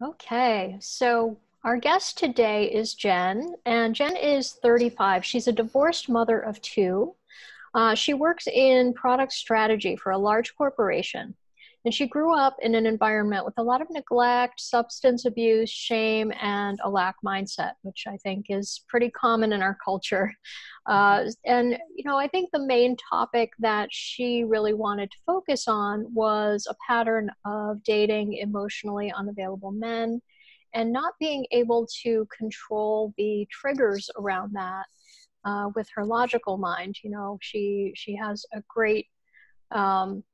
Okay, so our guest today is Jen, and Jen is 35. She's a divorced mother of two. She works in product strategy for a large corporation, and she grew up in an environment with a lot of neglect, substance abuse, shame, and a lack mindset, which I think is pretty common in our culture. I think the main topic that she really wanted to focus on was a pattern of dating emotionally unavailable men and not being able to control the triggers around that with her logical mind. She has a great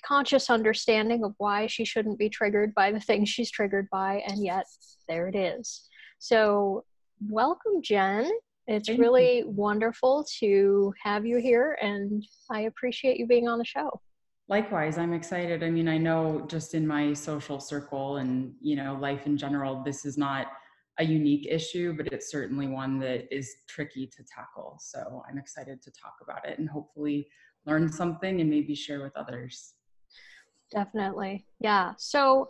conscious understanding of why she shouldn't be triggered by the things she's triggered by, and yet there it is. So, welcome, Jen. It's Thank you. really wonderful to have you here, and I appreciate you being on the show. Likewise, I'm excited. I mean, I know just in my social circle and, life in general, this is not a unique issue, but it's certainly one that is tricky to tackle. So I'm excited to talk about it and hopefully learn something and maybe share with others. Definitely. Yeah. So,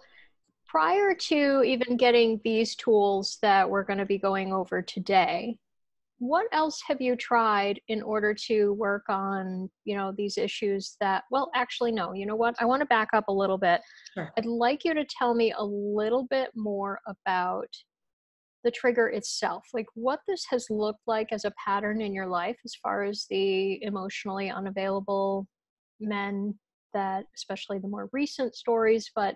prior to even getting these tools that we're going to be going over today, what else have you tried in order to work on, these issues that, well, actually, no, you know what? I want to back up a little bit. Sure. I'd like you to tell me a little bit more about the trigger itself, like what this has looked like as a pattern in your life as far as the emotionally unavailable men, that especially the more recent stories, but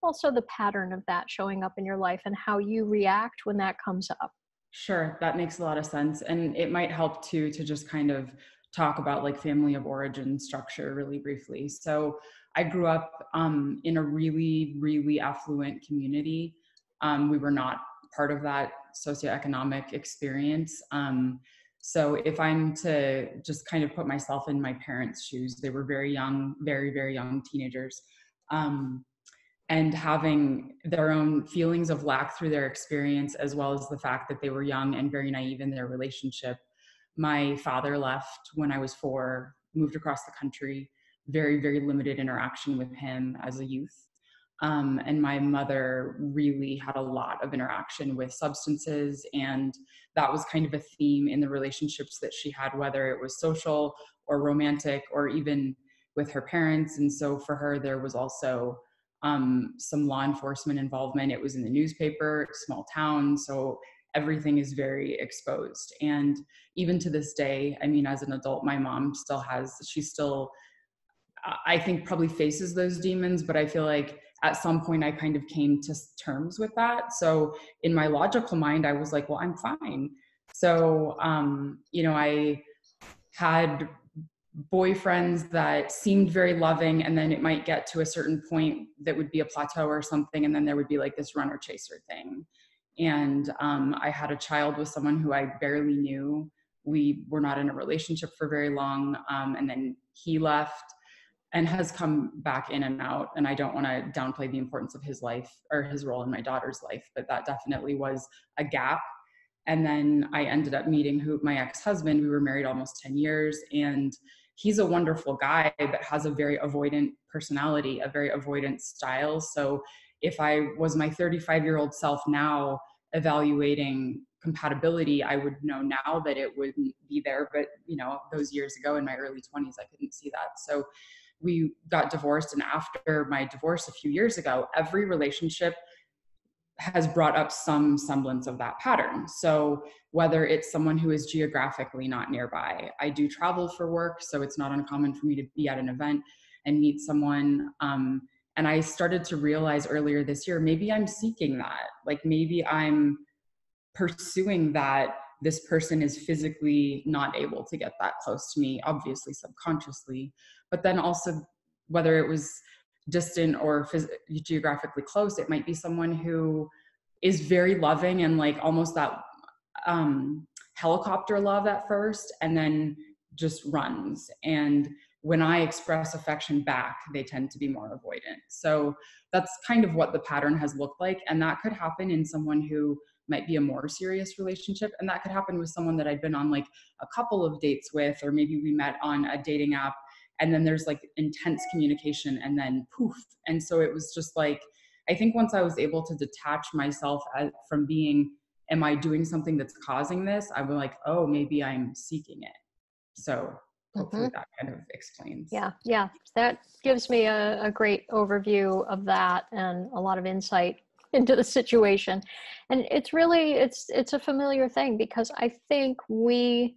also the pattern of that showing up in your life and how you react when that comes up. Sure, that makes a lot of sense. And it might help too to just kind of talk about like family of origin structure really briefly. So I grew up in a really, really affluent community. We were not part of that socioeconomic experience. So if I'm to just kind of put myself in my parents' shoes, they were very young, very, very young teenagers. Um, and having their own feelings of lack through their experience, as well as the fact that they were young and very naive in their relationship. My father left when I was 4, moved across the country, very, very limited interaction with him as a youth. And my mother really had a lot of interaction with substances. And that was kind of a theme in the relationships that she had, whether it was social or romantic or even with her parents. And so for her, there was also some law enforcement involvement. It was in the newspaper, small town, so everything is very exposed. And even to this day, I mean, as an adult, my mom she still, I think, probably faces those demons, but I feel like at some point I kind of came to terms with that. So in my logical mind, I was like, well, I'm fine. So, I had boyfriends that seemed very loving, and then it might get to a certain point that would be a plateau or something, and then there would be like this runner chaser thing. And I had a child with someone who I barely knew. We were not in a relationship for very long, and then he left and has come back in and out. And I don't want to downplay the importance of his life or his role in my daughter's life, but that definitely was a gap. And then I ended up meeting my ex-husband. We were married almost 10 years, and he's a wonderful guy, but has a very avoidant personality, a very avoidant style. So if I was my 35-year-old self now evaluating compatibility, I would know now that it wouldn't be there. But, those years ago in my early 20s, I couldn't see that. So we got divorced. And after my divorce a few years ago, every relationship has brought up some semblance of that pattern. So whether it's someone who is geographically not nearby, I do travel for work, so it's not uncommon for me to be at an event and meet someone. And I started to realize earlier this year, maybe I'm seeking that. Like maybe I'm pursuing that this person is physically not able to get that close to me, obviously subconsciously, but then also whether it was distant or geographically close, it might be someone who is very loving and like almost that helicopter love at first, and then just runs. And when I express affection back, they tend to be more avoidant. So that's kind of what the pattern has looked like. And that could happen in someone who might be a more serious relationship. And that could happen with someone that I'd been on like a couple of dates with, or maybe we met on a dating app, and then there's like intense communication and then poof. And so it was just like I think once I was able to detach myself from being, am I doing something that's causing this? I was like, oh, maybe I'm seeking it. So Mm-hmm. hopefully that kind of explains. Yeah, yeah. That gives me a great overview of that and a lot of insight into the situation. And it's really it's a familiar thing because I think we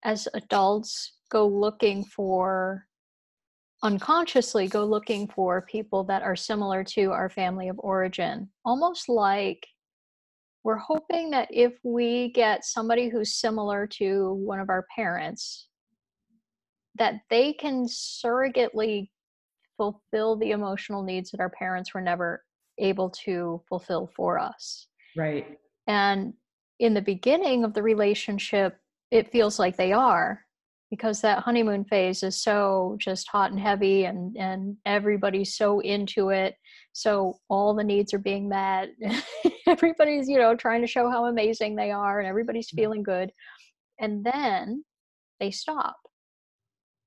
as adults go looking for unconsciously go looking for people that are similar to our family of origin, almost like we're hoping that if we get somebody who's similar to one of our parents, that they can surrogately fulfill the emotional needs that our parents were never able to fulfill for us. Right. And in the beginning of the relationship, it feels like they are, because that honeymoon phase is so just hot and heavy, and everybody's so into it. So all the needs are being met. Everybody's, trying to show how amazing they are, and everybody's feeling good. And then they stop.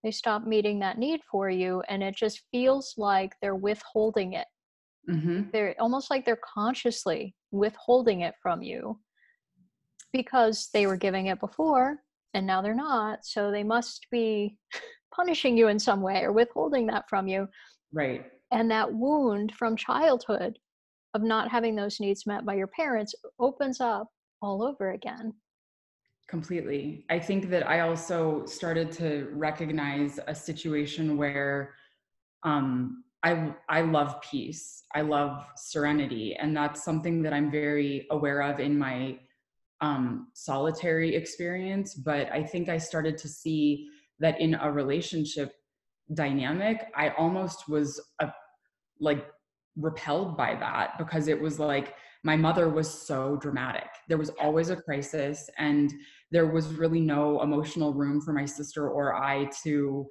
They stop meeting that need for you, and it just feels like they're withholding it. Mm-hmm. They're almost like they're consciously withholding it from you because they were giving it before and now they're not. So they must be punishing you in some way or withholding that from you. Right. And that wound from childhood of not having those needs met by your parents opens up all over again. Completely. I think that I also started to recognize a situation where I love peace. I love serenity, and that's something that I'm very aware of in my solitary experience. But I think I started to see that in a relationship dynamic, I almost was like repelled by that, because it was like my mother was so dramatic. There was always a crisis, and there was really no emotional room for my sister or I to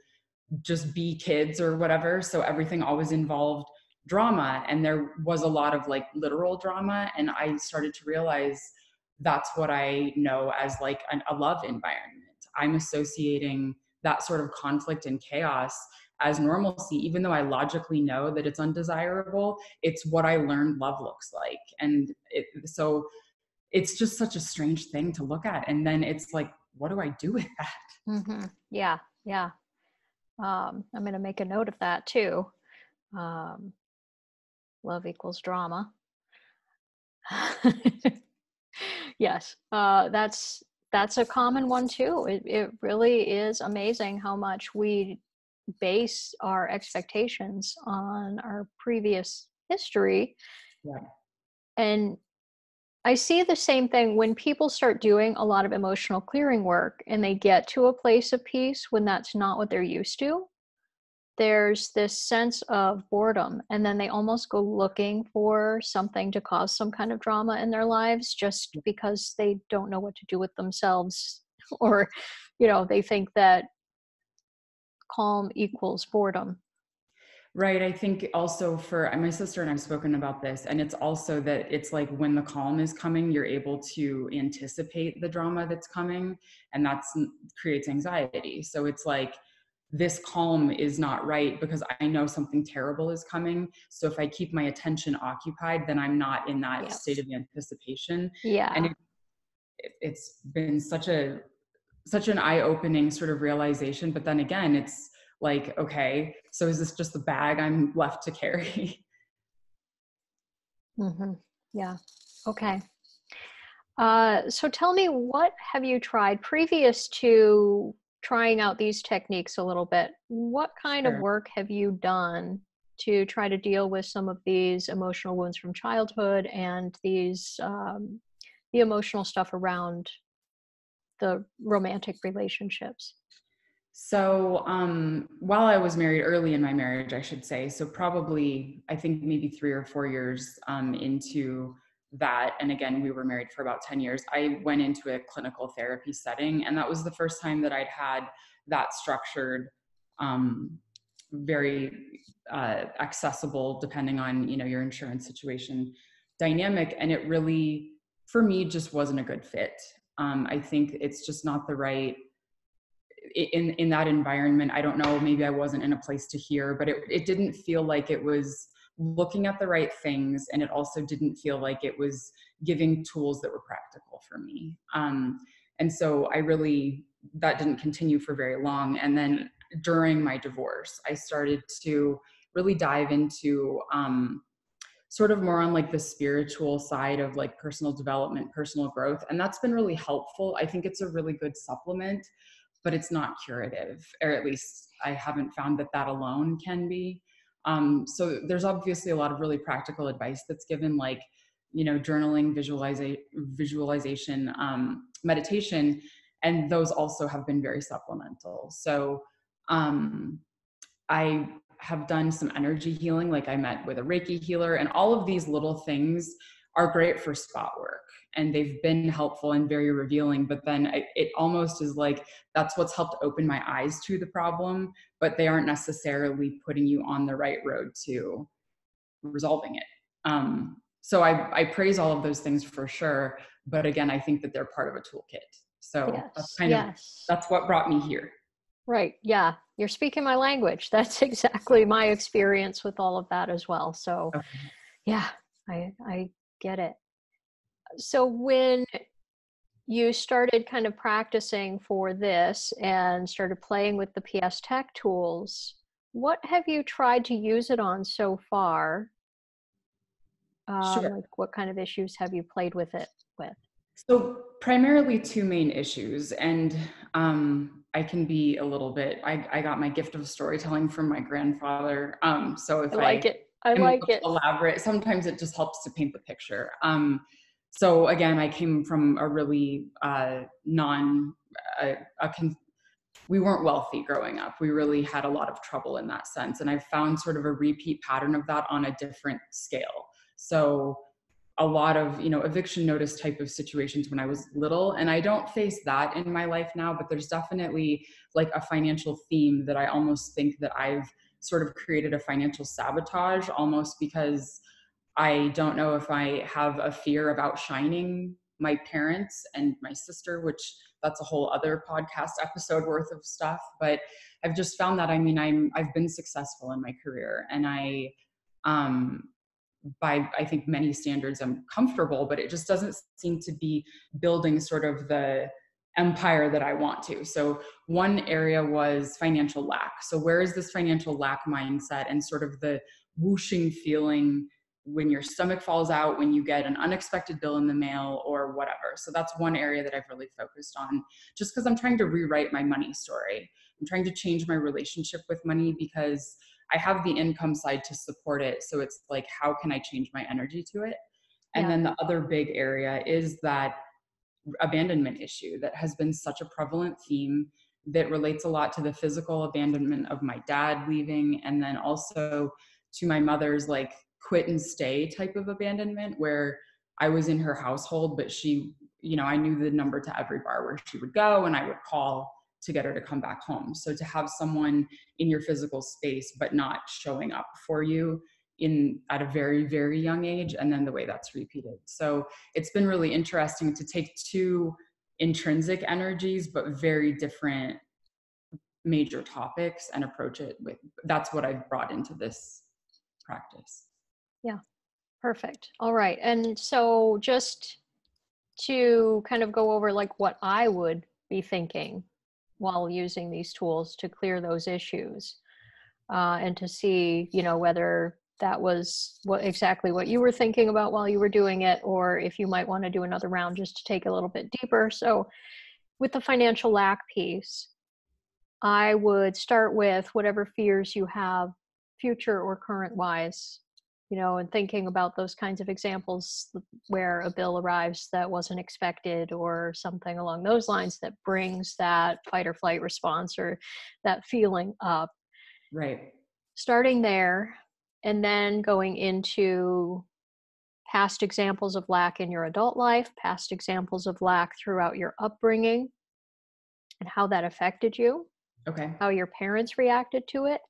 just be kids or whatever. So everything always involved drama, and there was a lot of like literal drama. And I started to realize that's what I know as like a love environment. I'm associating that sort of conflict and chaos as normalcy, even though I logically know that it's undesirable. It's what I learned love looks like. And so it's just such a strange thing to look at. And then it's like, what do I do with that? Mm-hmm. Yeah, yeah. I'm going to make a note of that too. Um, love equals drama. Yes, that's a common one too. It really is amazing how much we base our expectations on our previous history. Yeah. And I see the same thing when people start doing a lot of emotional clearing work and they get to a place of peace when that's not what they're used to. There's this sense of boredom, and then they almost go looking for something to cause some kind of drama in their lives just because they don't know what to do with themselves, or they think that calm equals boredom. Right. I think also for my sister and I've spoken about this, and it's also that it's like when the calm is coming, you're able to anticipate the drama that's coming, and that's creates anxiety. So it's like this calm is not right because I know something terrible is coming. So if I keep my attention occupied, then I'm not in that state Yes. of anticipation. And Yeah. it's been such an eye-opening sort of realization. But then again, it's like, okay, so is this just the bag I'm left to carry? Mm-hmm. Yeah. Okay. So tell me, what have you tried previous to trying out these techniques a little bit? What kind of Sure. work have you done to try to deal with some of these emotional wounds from childhood and the emotional stuff around the romantic relationships? So while I was married, early in my marriage, I should say, so probably I think maybe 3 or 4 years into that, and again, we were married for about 10 years, I went into a clinical therapy setting, and that was the first time that I'd had that structured, um, very accessible, depending on your insurance situation, dynamic. And it really, for me, just wasn't a good fit. I think it's just not the right, in that environment. I don't know, maybe I wasn't in a place to hear, but it didn't feel like it was looking at the right things, and it also didn't feel like it was giving tools that were practical for me. And so that didn't continue for very long. And then during my divorce, I started to really dive into sort of more on like the spiritual side of like personal development, personal growth. And that's been really helpful. I think it's a really good supplement, but it's not curative, or at least I haven't found that alone can be. So there's obviously a lot of really practical advice that's given, like, journaling, visualization, meditation, and those also have been very supplemental. So um, I have done some energy healing, like I met with a Reiki healer, and all of these little things are great for spot work, and they've been helpful and very revealing. But then it almost is like that's what's helped open my eyes to the problem, but they aren't necessarily putting you on the right road to resolving it. So I praise all of those things for sure, but again, I think that they're part of a toolkit. So Yes, yes. that's what brought me here. Right. Yeah. You're speaking my language. That's exactly my experience with all of that as well. So Okay. yeah, I get it. So when you started kind of practicing for this and started playing with the PS Tech tools, what have you tried to use it on so far? Sure. Like what kind of issues have you played with it with? So primarily two main issues, and I can be a little bit. I got my gift of storytelling from my grandfather. So I if like I it. I am like it. elaborate, sometimes it just helps to paint the picture. So again, I came from a really non. A, a con- we weren't wealthy growing up. We really had a lot of trouble in that sense, and I've found sort of a repeat pattern of that on a different scale. So a lot of eviction notice type of situations when I was little, and I don't face that in my life now, but there's definitely like a financial theme that I almost think that I've sort of created a financial sabotage, almost because I don't know if I have a fear about shining my parents and my sister, which that's a whole other podcast episode worth of stuff. But I've just found that, I've been successful in my career, and um by I think many standards I'm comfortable, but it just doesn't seem to be building sort of the empire that I want to. So one area was financial lack. So where is this financial lack mindset and sort of the whooshing feeling when your stomach falls out, when you get an unexpected bill in the mail or whatever. So that's one area that I've really focused on, just because I'm trying to rewrite my money story. I'm trying to change my relationship with money because I have the income side to support it. So it's like, how can I change my energy to it? And Yeah. then the other big area is that abandonment issue that has been such a prevalent theme that relates a lot to the physical abandonment of my dad leaving, and then also to my mother's like quit and stay type of abandonment, where I was in her household, but she, I knew the number to every bar where she would go, and I would call to get her to come back home. So to have someone in your physical space but not showing up for you at a very, very young age, and then the way that's repeated. So it's been really interesting to take two intrinsic energies but very different major topics and approach it with. That's what I've brought into this practice. Yeah. Perfect. All right. And so just to kind of go over like what I would be thinking while using these tools to clear those issues, and to see, whether that was exactly what you were thinking about while you were doing it, or if you might want to do another round just to take a little bit deeper. So with the financial lack piece, I would start with whatever fears you have, future or current wise, and thinking about those kinds of examples where a bill arrives that wasn't expected or something along those lines that brings that fight or flight response or that feeling up. Right. Starting there and then going into past examples of lack in your adult life, past examples of lack throughout your upbringing, and how that affected you, Okay. how your parents reacted to it,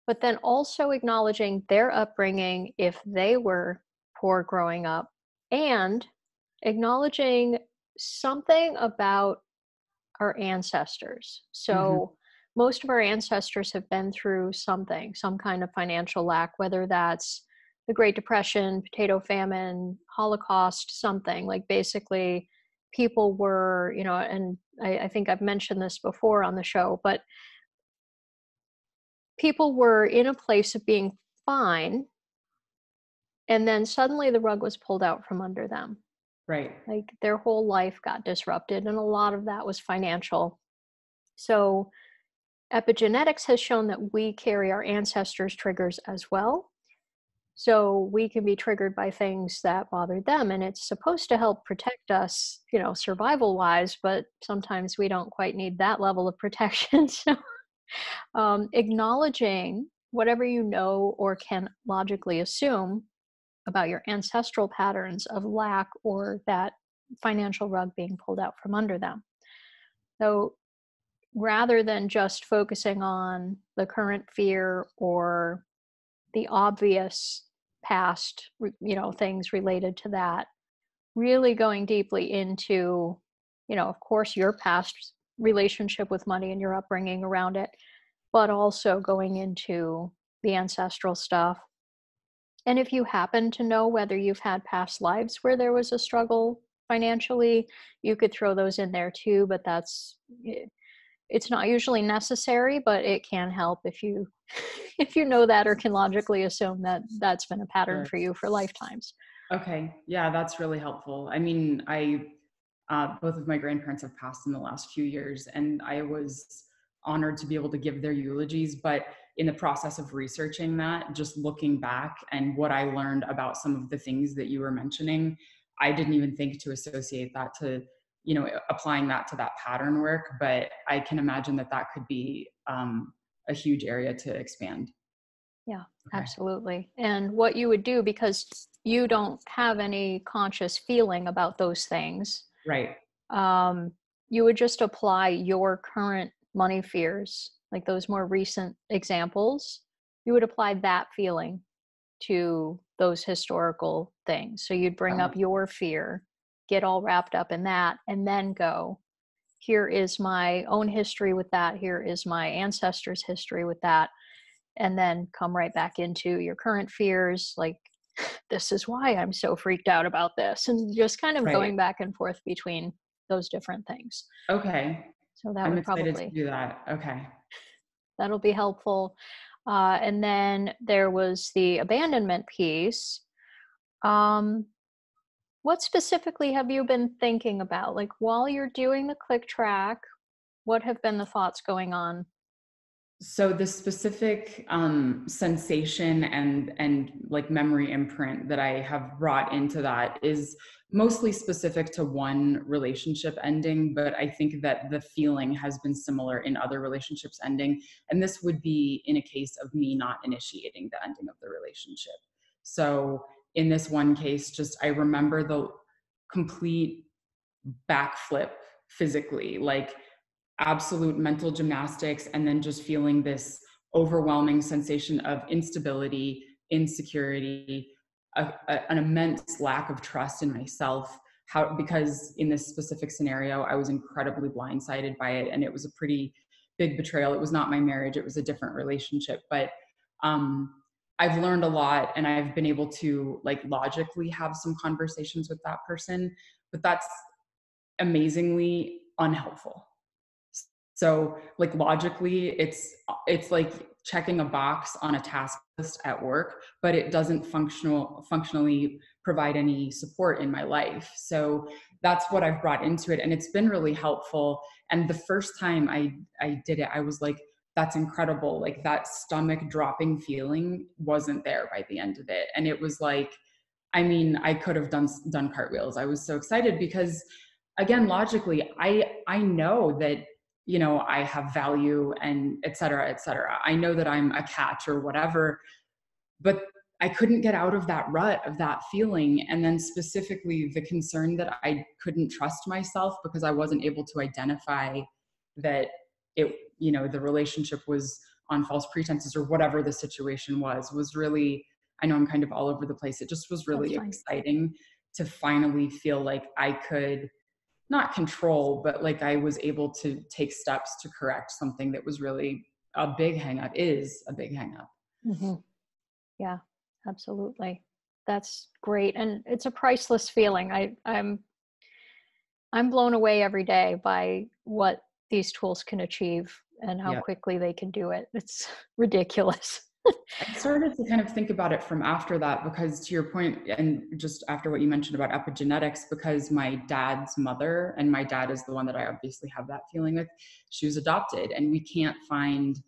but then also acknowledging their upbringing if they were poor growing up, and acknowledging something about our ancestors. Mm-hmm. So most of our ancestors have been through something, some kind of financial lack, whether that's the Great Depression, potato famine, Holocaust, something. Like basically, people were, and I think I've mentioned this before on the show, but people were in a place of being fine, and then suddenly the rug was pulled out from under them. Right. Like their whole life got disrupted, and a lot of that was financial. So epigenetics has shown that we carry our ancestors' triggers as well. So we can be triggered by things that bother them, and it's supposed to help protect us, survival wise, but sometimes we don't quite need that level of protection. So acknowledging whatever you know or can logically assume about your ancestral patterns of lack or that financial rug being pulled out from under them. So rather than just focusing on the current fear or the obvious past, things related to that, really going deeply into, of course, your past relationship with money and your upbringing around it, but also going into the ancestral stuff. And if you happen to know whether you've had past lives where there was a struggle financially, you could throw those in there too, but it's not usually necessary, but it can help if you if you know that or can logically assume that that's been a pattern Sure. for you for lifetimes. Okay. Yeah, that's really helpful. I mean, both of my grandparents have passed in the last few years, and I was honored to be able to give their eulogies. But in the process of researching that, just looking back and what I learned about some of the things that you were mentioning, I didn't even think to associate that to, applying that to that pattern work. But I can imagine that that could be a huge area to expand. Yeah, Okay. absolutely. And what you would do, because you don't have any conscious feeling about those things, Right. um, you would just apply your current money fears, like those more recent examples. You would apply that feeling to those historical things. So you'd That bring up makes your fear, get all wrapped up in that, and then go, here is my own history with that. Here is my ancestors' history with that. And then come right back into your current fears, like, this is why I'm so freaked out about this. And just kind of right. going back and forth between those different things. Okay. So that I'm would excited to probably, do that. Okay. that'll be helpful. And then there was the abandonment piece. Um, what specifically have you been thinking about? Like while you're doing the click track, what have been the thoughts going on? So the specific sensation and like memory imprint that I have brought into that is mostly specific to one relationship ending, but I think that the feeling has been similar in other relationships ending. And this would be in a case of me not initiating the ending of the relationship. So in this one case, just I remember the complete backflip physically, like absolute mental gymnastics, and then just feeling this overwhelming sensation of instability, insecurity, an immense lack of trust in myself. How, because in this specific scenario, I was incredibly blindsided by it, and it was a pretty big betrayal. It was not my marriage; it was a different relationship. But I've learned a lot, and I've been able to like logically have some conversations with that person. But that's amazingly unhelpful. So like logically, it's like checking a box on a task list at work, but it doesn't functionally provide any support in my life. So that's what I've brought into it, and it's been really helpful. And the first time I did it, I was like, that's incredible. Like that stomach dropping feeling wasn't there by the end of it, and it was like, I mean, I could have done cartwheels. I was so excited because, again, logically, I know that, I have value and et cetera, et cetera. I know that I'm a catch or whatever, but I couldn't get out of that rut of that feeling. And then specifically the concern that I couldn't trust myself because I wasn't able to identify that the relationship was on false pretenses or whatever the situation was really, I know I'm kind of all over the place. It just was That's really fine. exciting to finally feel like I could not control, but like I was able to take steps to correct something that was really a big hang up, is a big hang up. Hmm. Yeah, absolutely. That's great. And it's a priceless feeling. I'm blown away every day by what these tools can achieve and how Yeah. quickly they can do it. It's ridiculous. I started to kind of think about it from after that, because to your point, and just after what you mentioned about epigenetics, because my dad's mother, and my dad is the one that I obviously have that feeling with, she was adopted, and we can't find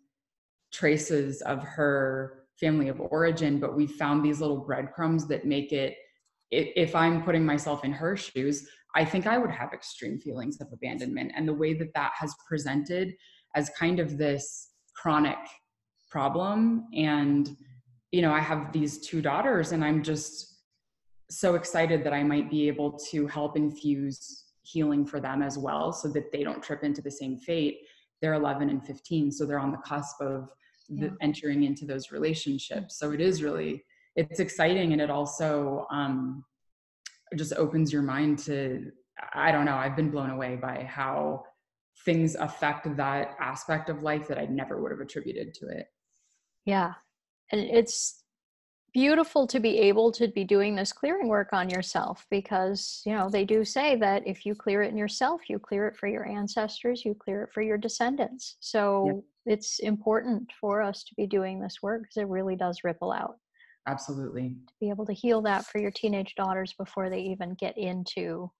traces of her family of origin, but we found these little breadcrumbs that make it, if I'm putting myself in her shoes, I think I would have extreme feelings of abandonment. And the way that that has presented as kind of this chronic problem. And, you know, I have these two daughters, and I'm just so excited that I might be able to help infuse healing for them as well, so that they don't trip into the same fate. They're 11 and 15, so they're on the cusp of Yeah. entering into those relationships. So it is really, it's exciting. And it also just opens your mind to, I don't know, I've been blown away by how things affect that aspect of life that I never would have attributed to it. Yeah. And it's beautiful to be able to be doing this clearing work on yourself, because, you know, they do say that if you clear it in yourself, you clear it for your ancestors, you clear it for your descendants. Yeah, So it's important for us to be doing this work, because it really does ripple out. absolutely. To be able to heal that for your teenage daughters before they even get into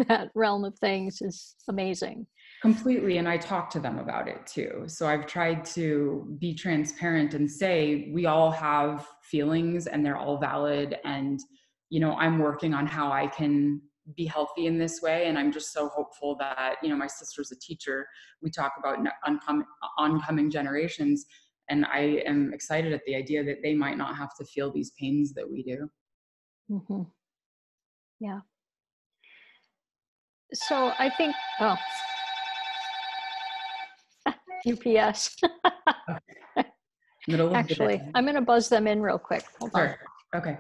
that realm of things is amazing. Completely. And I talk to them about it too. So I've tried to be transparent and say, we all have feelings and they're all valid. And, you know, I'm working on how I can be healthy in this way. And I'm just so hopeful that, you know, my sister's a teacher. We talk about oncoming generations. And I am excited at the idea that they might not have to feel these pains that we do. Hmm. Yeah. So I think, oh, UPS. Middle of the Actually, day. I'm going to buzz them in real quick. Hold on. Sure. Okay.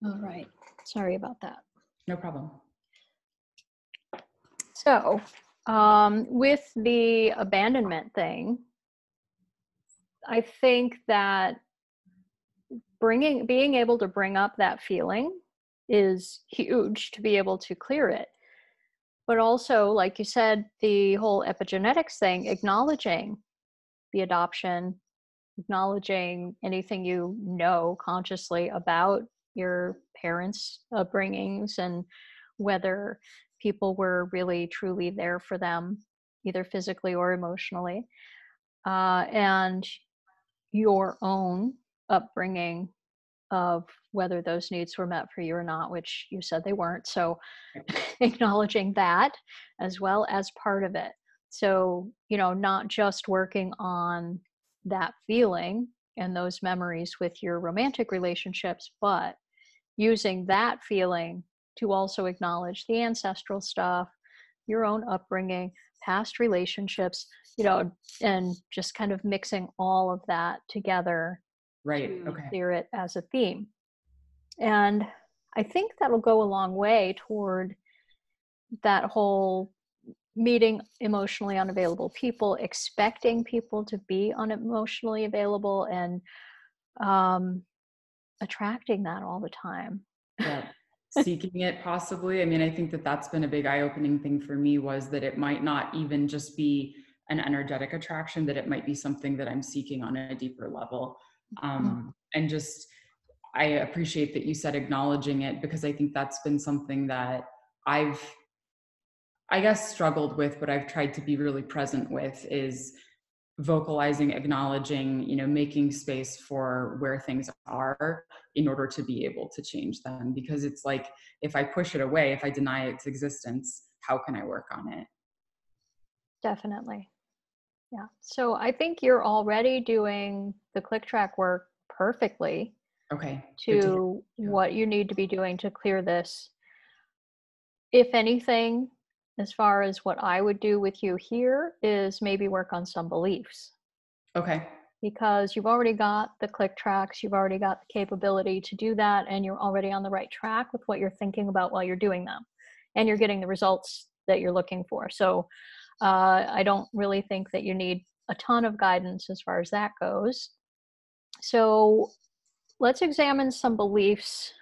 All right. Sorry about that. No problem. So, with the abandonment thing, I think that being able to bring up that feeling is huge to be able to clear it. But also, like you said, the whole epigenetics thing, acknowledging the adoption, acknowledging anything you know consciously about your parents' upbringings, and whether people were really truly there for them, either physically or emotionally, and your own upbringing of whether those needs were met for you or not, which you said they weren't. So acknowledging that as well as part of it. So, you know, not just working on that feeling and those memories with your romantic relationships, but using that feeling to also acknowledge the ancestral stuff, your own upbringing, past relationships, you know, and just kind of mixing all of that together Right. to Okay. clear it as a theme. And I think that'll go a long way toward that whole meeting emotionally unavailable people, expecting people to be unemotionally available, and um, attracting that all the time. Yeah. Seeking it possibly. I mean, I think that that's been a big eye-opening thing for me, was that it might not even just be an energetic attraction, that it might be something that I'm seeking on a deeper level. And just, I appreciate that you said acknowledging it, because I think that's been something that I've, I guess, struggled with, but I've tried to be really present with, is vocalizing, acknowledging, you know, making space for where things are in order to be able to change them. Because it's like, if I push it away, if I deny its existence, how can I work on it? Definitely. Yeah. So I think you're already doing the click track work perfectly Okay, good to hear. to what you need to be doing to clear this. if anything, as far as what I would do with you here is maybe work on some beliefs, Okay. because you've already got the click tracks, you've already got the capability to do that, and you're already on the right track with what you're thinking about while you're doing them. And you're getting the results that you're looking for. So I don't really think that you need a ton of guidance as far as that goes. So let's examine some beliefs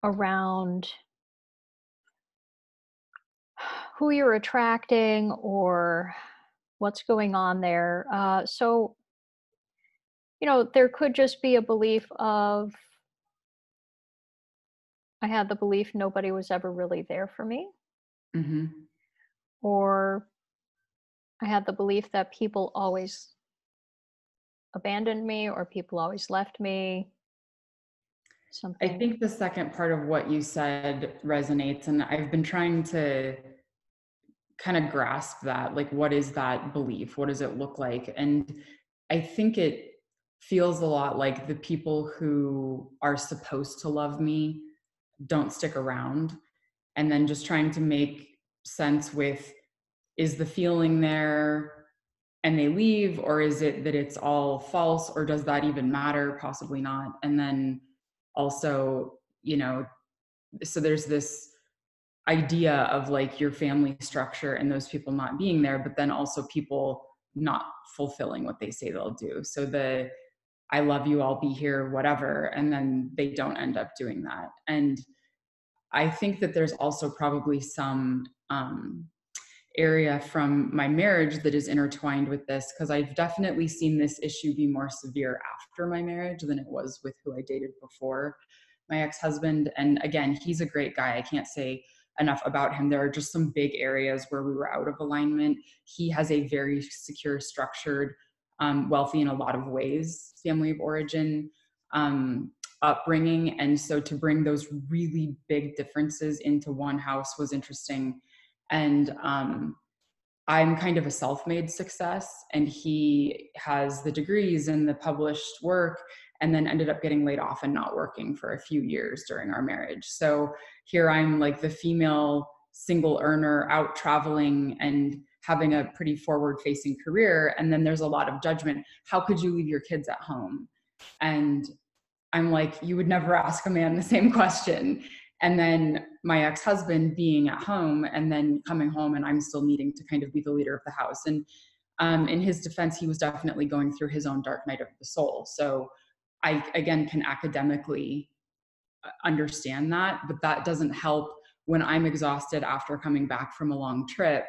around who you're attracting or what's going on there. So, there could just be a belief of, I had the belief nobody was ever really there for me, Hmm. or I had the belief that people always abandoned me or people always left me, I something. think the second part of what you said resonates, and I've been trying to kind of grasp that. Like, what is that belief? What does it look like? And I think it feels a lot like the people who are supposed to love me don't stick around, and then just trying to make sense with, is the feeling there and they leave, or is it that it's all false, or does that even matter? Possibly not. And then also, so there's this idea of like your family structure and those people not being there, but then also people not fulfilling what they say they'll do. So the I love you, I'll be here, whatever, and then they don't end up doing that. And I think that there's also probably some area from my marriage that is intertwined with this, because I've definitely seen this issue be more severe after my marriage than it was with who I dated before my ex-husband. And again, he's a great guy. I can't say enough about him. There are just some big areas where we were out of alignment. He has a very secure, structured, wealthy in a lot of ways, family of origin, upbringing. And so to bring those really big differences into one house was interesting. And I'm kind of a self-made success, and he has the degrees and the published work, and then ended up getting laid off and not working for a few years during our marriage. So here I'm like the female single earner out traveling and having a pretty forward facing career. And then there's a lot of judgment. How could you leave your kids at home? And I'm like, you would never ask a man the same question. And then my ex-husband being at home and then coming home, and I'm still needing to kind of be the leader of the house. And in his defense, he was definitely going through his own dark night of the soul. So I, again, can academically understand that, but that doesn't help when I'm exhausted after coming back from a long trip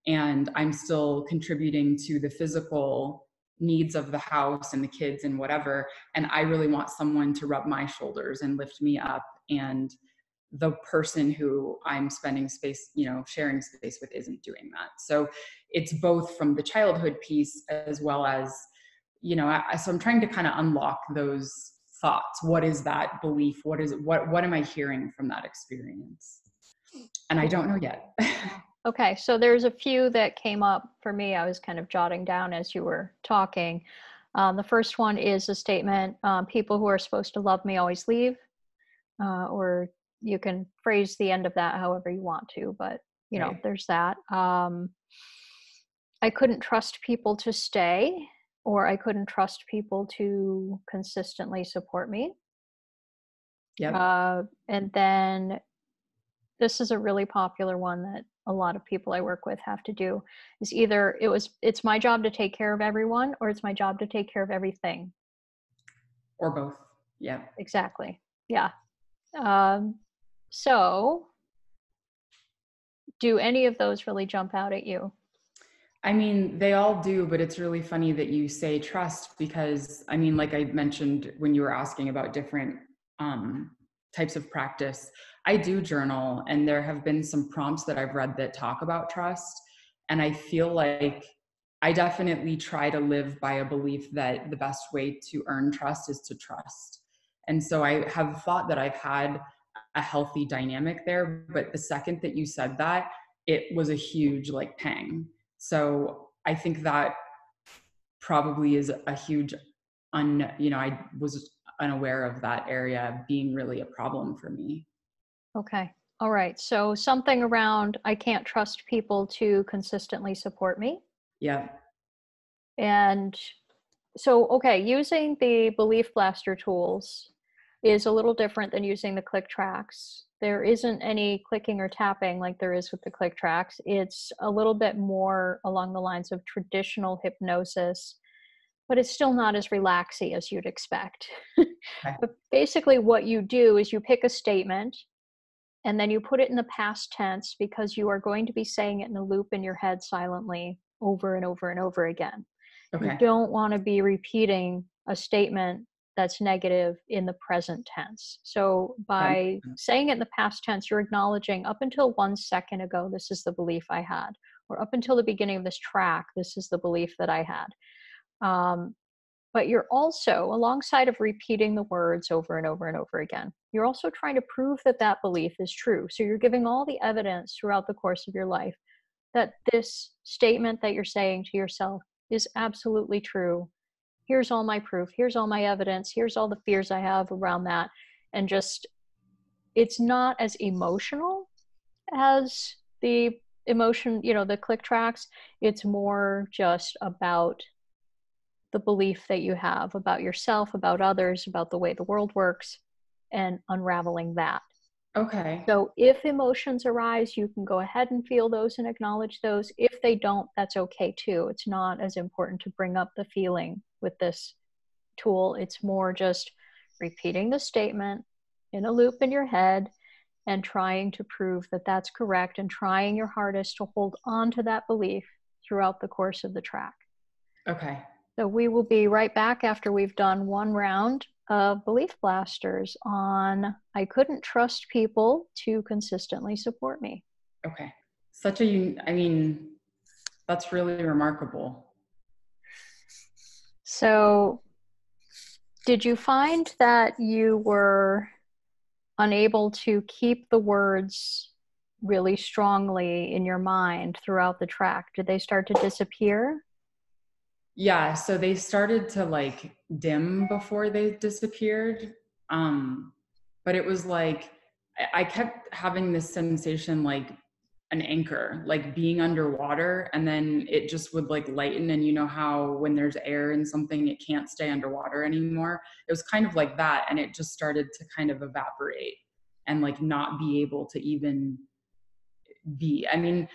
and I'm still contributing to the physical needs of the house and the kids and whatever. And I really want someone to rub my shoulders and lift me up. And the person who I'm spending space, sharing space with isn't doing that. So it's both from the childhood piece as well as, so I'm trying to kind of unlock those thoughts. What is that belief? What is it? What am I hearing from that experience? And I don't know yet. Yeah. Okay, so there's a few that came up for me. I was kind of jotting down as you were talking. The first one is a statement, people who are supposed to love me always leave, or you can phrase the end of that however you want to, but Right. there's that. I couldn't trust people to stay, or I couldn't trust people to consistently support me. Yep. And then this is a really popular one that a lot of people I work with have to do, is either it's my job to take care of everyone, or it's my job to take care of everything. Or both. Yep. Exactly. Yeah. Um, so do any of those really jump out at you? I mean, they all do, but it's really funny that you say trust because, I mean, like I mentioned when you were asking about different um, types of practice, I do journal, and there have been some prompts that I've read that talk about trust. And I feel like I definitely try to live by a belief that the best way to earn trust is to trust. And so I have thought that I've had a healthy dynamic there. But the second that you said that, it was a huge like pang. So I think that probably is a huge I was unaware of that area being really a problem for me. Okay. All right. So something around I can't trust people to consistently support me. Yeah. And so, okay, using the Belief Blaster tools is a little different than using the click tracks. There isn't any clicking or tapping like there is with the click tracks. It's a little bit more along the lines of traditional hypnosis, but it's still not as relaxy as you'd expect. Okay. But basically, what you do is you pick a statement and then you put it in the past tense because you are going to be saying it in a loop in your head silently over and over and over again. You Okay. don't want to be repeating a statement that's negative in the present tense. So That makes by sense. saying it in the past tense, you're acknowledging up until 1 second ago, this is the belief I had, or up until the beginning of this track, this is the belief that I had. Um, but you're also, alongside of repeating the words over and over and over again, you're also trying to prove that that belief is true. So you're giving all the evidence throughout the course of your life that this statement that you're saying to yourself is absolutely true. Here's all my proof. Here's all my evidence. Here's all the fears I have around that. And just, it's not as emotional as the emotion, the click tracks. It's more just about the belief that you have about yourself, about others, about the way the world works, and unraveling that. Okay. So if emotions arise, you can go ahead and feel those and acknowledge those. If they don't, that's okay too. It's not as important to bring up the feeling with this tool. It's more just repeating the statement in a loop in your head and trying to prove that that's correct and trying your hardest to hold on to that belief throughout the course of the track. Okay. So we will be right back after we've done one round of Belief Blasters on I couldn't trust people to consistently support me. Okay. I mean, that's really remarkable. So did you find that you were unable to keep the words really strongly in your mind throughout the track? Did they start to disappear? Yeah, so they started to like dim before they disappeared. Um, but it was like I kept having this sensation like an anchor, like being underwater, and then it just would like lighten. And you know how when there's air in something, it can't stay underwater anymore. It was kind of like that, and it just started to kind of evaporate and like not be able to even be. I mean,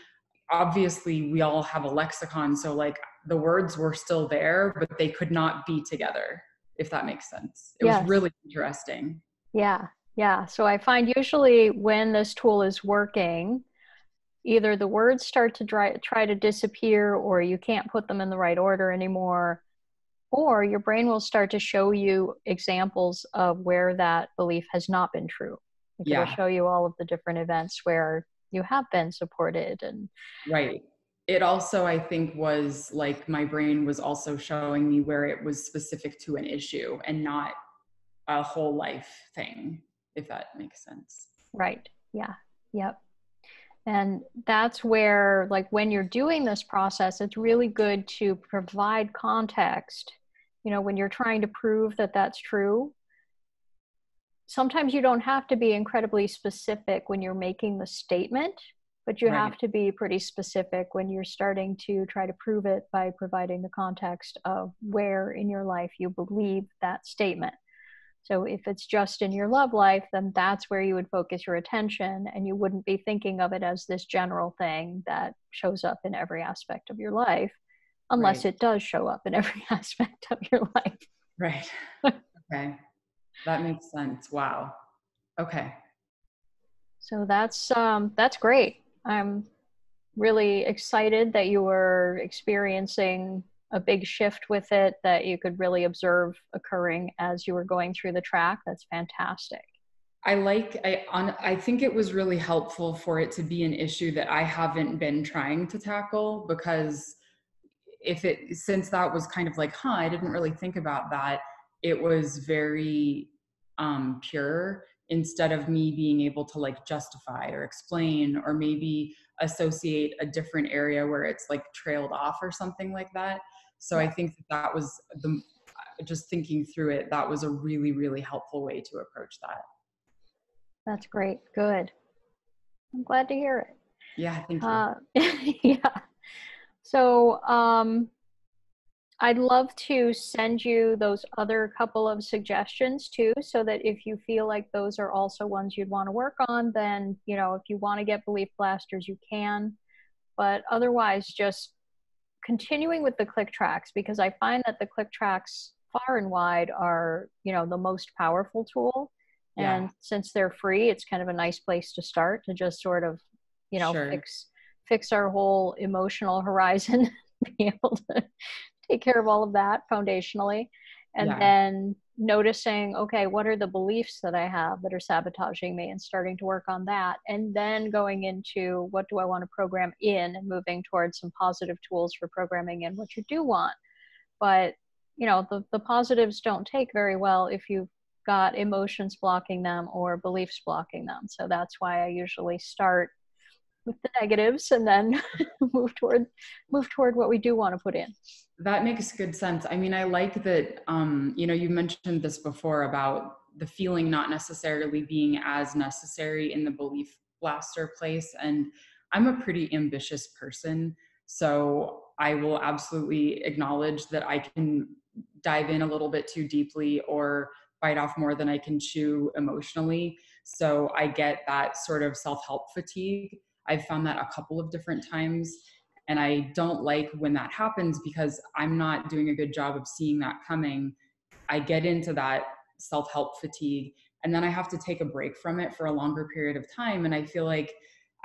obviously we all have a lexicon, so like the words were still there but they could not be together, if that makes sense. It was Yes. really interesting. Yeah. Yeah. So I find usually when this tool is working, either the words start to try to disappear or you can't put them in the right order anymore, or your brain will start to show you examples of where that belief has not been true. Like it'll Yeah, show you all of the different events where you have been supported. And right. It also, I think, was like my brain was also showing me where it was specific to an issue and not a whole life thing, if that makes sense. right. Yeah. Yep. And that's where, like, when you're doing this process, it's really good to provide context. When you're trying to prove that that's true, sometimes you don't have to be incredibly specific when you're making the statement, but you Right, have to be pretty specific when you're starting to try to prove it by providing the context of where in your life you believe that statement. So if it's just in your love life, then that's where you would focus your attention, and you wouldn't be thinking of it as this general thing that shows up in every aspect of your life, unless right, it does show up in every aspect of your right. life. Okay, that makes sense. Wow. Okay. So that's great. I'm really excited that you were experiencing a big shift with it that you could really observe occurring as you were going through the track. That's fantastic. I think it was really helpful for it to be an issue that I haven't been trying to tackle, because since that was kind of like, I didn't really think about that. It was very pure, instead of me being able to like justify or explain or maybe associate a different area where it's like trailed off or something like that. So I Yeah, think that was the just thinking through it, that was a really, really helpful way to approach that. that's great. Good. I'm glad to hear it. Yeah, thank you. Yeah. So, I'd love to send you those other couple of suggestions too, so that if you feel like those are also ones you'd want to work on, then, if you want to get belief blasters, you can. But otherwise, just continuing with the click tracks, because I find that the click tracks far and wide are, the most powerful tool. Yeah, And since they're free, it's kind of a nice place to start to just sort of, sure. fix our whole emotional horizon, be able to take care of all of that foundationally. And Yeah, then noticing, okay, what are the beliefs that I have that are sabotaging me, and starting to work on that. And then going into what do I want to program in, and moving towards some positive tools for programming in what you do want. But, the positives don't take very well if you've got emotions blocking them or beliefs blocking them. So that's why I usually start with the negatives and then move toward what we do want to put in. that makes good sense. I mean, I like that, you mentioned this before about the feeling not necessarily being as necessary in the belief blaster place. And I'm a pretty ambitious person. So I will absolutely acknowledge that I can dive in a little bit too deeply or bite off more than I can chew emotionally. So I get that sort of self help fatigue. I've found that a couple of different times. And I don't like when that happens because I'm not doing a good job of seeing that coming. I get into that self help fatigue, and then I have to take a break from it for a longer period of time. And I feel like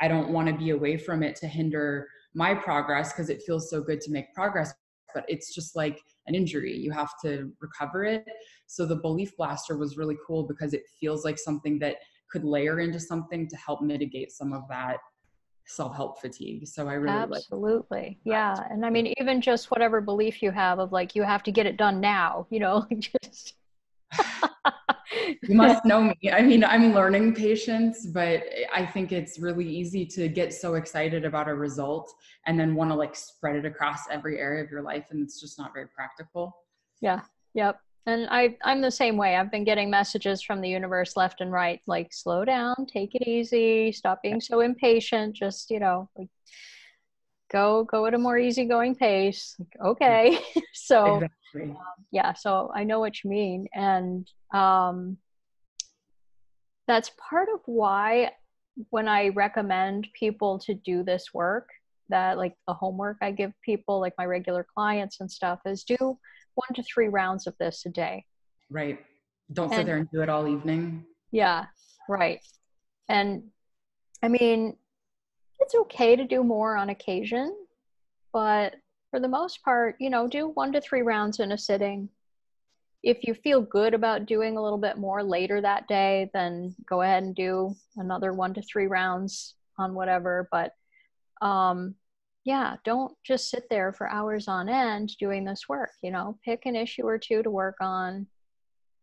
I don't want to be away from it to hinder my progress because it feels so good to make progress. But it's just like an injury. You have to recover it. So the belief blaster was really cool because it feels like something that could layer into something to help mitigate some of that self-help fatigue. So I really like Absolutely. that Yeah. And I too. mean, even just whatever belief you have of like, you have to get it done now, just. You must know me. I mean, I'm learning patience, but I think it's really easy to get so excited about a result and then want to like spread it across every area of your life. And it's just not very practical. Yeah. Yep. And I'm the same way. I've been getting messages from the universe left and right, like, slow down, take it easy, stop being so impatient, just, like, go at a more easygoing pace. Like, Yeah, okay. So exactly. yeah, so I know what you mean. And that's part of why when I recommend people to do this work, that like the homework I give people, like my regular clients and stuff, is do 1 to 3 rounds of this a day. Right. Don't sit And there and do it all evening. yeah, right. And I mean, it's okay to do more on occasion, but for the most part, do 1 to 3 rounds in a sitting. If you feel good about doing a little bit more later that day, then go ahead and do another 1 to 3 rounds on whatever. But yeah, don't just sit there for hours on end doing this work. Pick an issue or two to work on,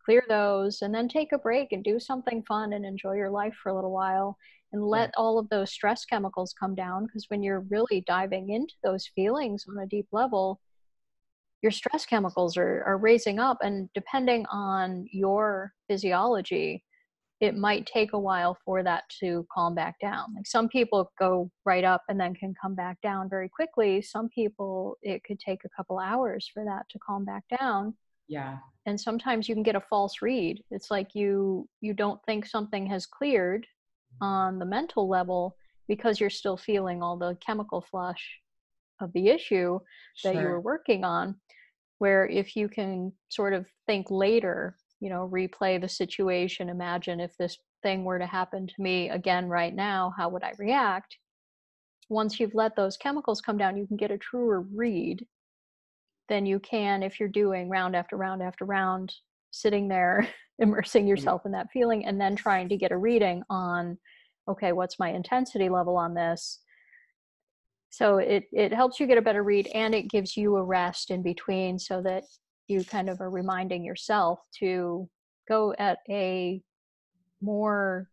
clear those, and then take a break and do something fun and enjoy your life for a little while, and Yeah, let all of those stress chemicals come down. Because when you're really diving into those feelings on a deep level, your stress chemicals are raising up. And depending on your physiology, it might take a while for that to calm back down. Like, some people go right up and then can come back down very quickly. Some people, it could take a couple hours for that to calm back down. yeah, And sometimes you can get a false read. It's like you don't think something has cleared on the mental level, because you're still feeling all the chemical flush of the issue that you were sure. working on. Where if you can sort of think later, replay the situation, imagine if this thing were to happen to me again right now, how would I react? Once you've let those chemicals come down, you can get a truer read than you can if you're doing round after round after round, sitting there, immersing Right. yourself in that feeling, and then trying to get a reading on, okay, what's my intensity level on this? So it helps you get a better read, and it gives you a rest in between, so that you kind of are reminding yourself to go at more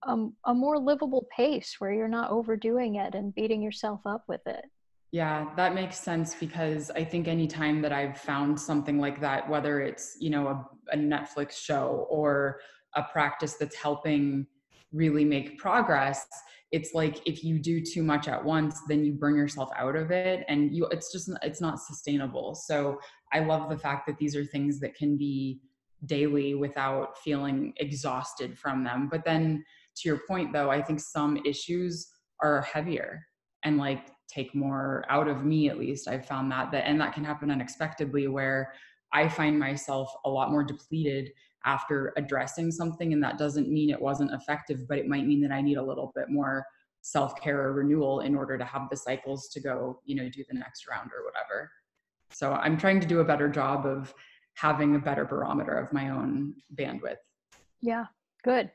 a more livable pace, where you're not overdoing it and beating yourself up with it. Yeah, that makes sense because I think anytime that I've found something like that, whether it's, a Netflix show or a practice that's helping really make progress, it's like if you do too much at once, then you burn yourself out of it, and it's not sustainable. So I love the fact that these are things that can be daily without feeling exhausted from them. But then to your point though, I think some issues are heavier and like take more out of me. At least I've found and that can happen unexpectedly, where I find myself a lot more depleted after addressing something. And that doesn't mean it wasn't effective, but it might mean that I need a little bit more self-care or renewal in order to have the cycles to go, do the next round or whatever. So I'm trying to do a better job of having a better barometer of my own bandwidth. Yeah, good.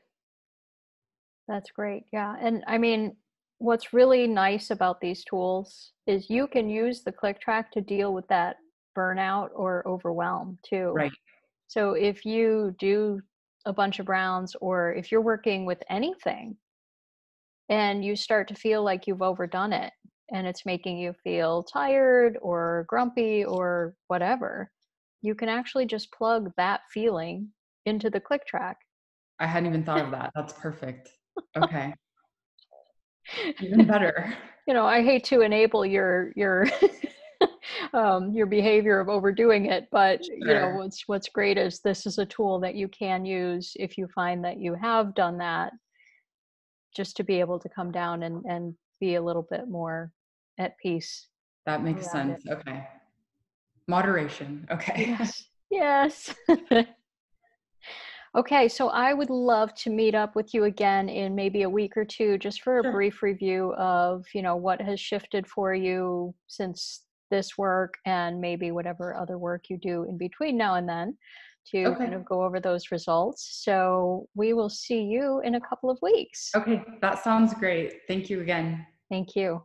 That's great. Yeah. And I mean, what's really nice about these tools is you can use the click track to deal with that burnout or overwhelm too. Right. So if you do a bunch of rounds, or if you're working with anything and you start to feel like you've overdone it and it's making you feel tired or grumpy or whatever, you can actually just plug that feeling into the click track. I hadn't even thought of that. That's perfect. Okay. Even better. I hate to enable your your behavior of overdoing it, but Sure. what's great is this is a tool that you can use if you find that you have done that, just to be able to come down and be a little bit more at peace That makes around it. sense. Okay. Moderation. Okay. Yes. Yes. Okay, so I would love to meet up with you again in maybe a week or two, just for a Sure. brief review of, what has shifted for you since this work, and maybe whatever other work you do in between now and then, to Okay. kind of go over those results. So we will see you in a couple of weeks. Okay. That sounds great. Thank you again. Thank you.